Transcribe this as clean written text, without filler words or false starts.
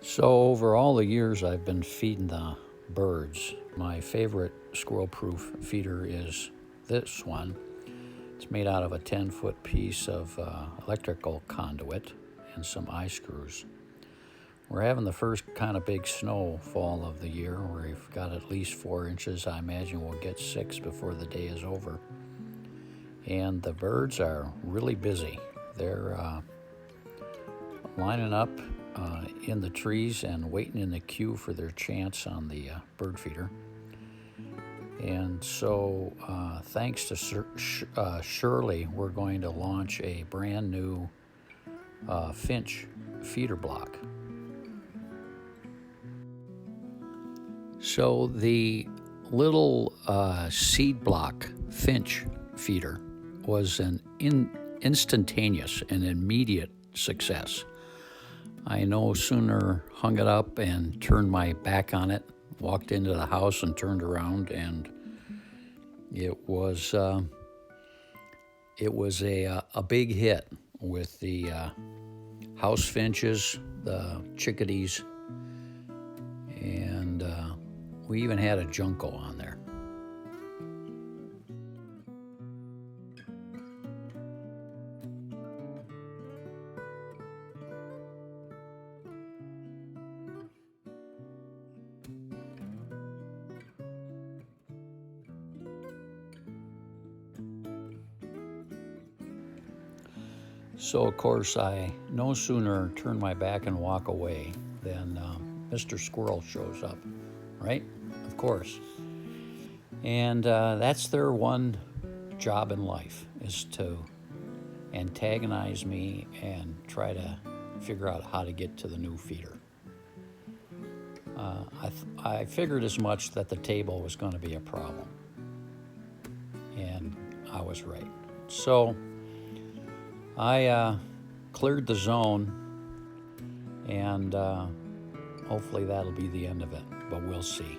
So over all the years I've been feeding the birds, my favorite squirrel-proof feeder is this one. It's made out of a 10-foot piece of electrical conduit and some eye screws. We're having the first kind of big snowfall of the year. We've got at least 4 inches. I imagine we'll get 6 before the day is over. And the birds are really busy. They're lining up in the trees and waiting in the queue for their chance on the bird feeder. And so thanks to Shirley, we're going to launch a brand new finch feeder block. So the little seed block finch feeder was an instantaneous and immediate success. I no sooner hung it up and turned my back on it, walked into the house and turned around, and it was a big hit with the house finches, the chickadees, and we even had a junco on there. So, of course, I no sooner turn my back and walk away than Mr. Squirrel shows up, right? Of course. And that's their one job in life, is to antagonize me and try to figure out how to get to the new feeder. I figured as much that the table was going to be a problem. And I was right. So I cleared the zone, and hopefully that'll be the end of it, but we'll see.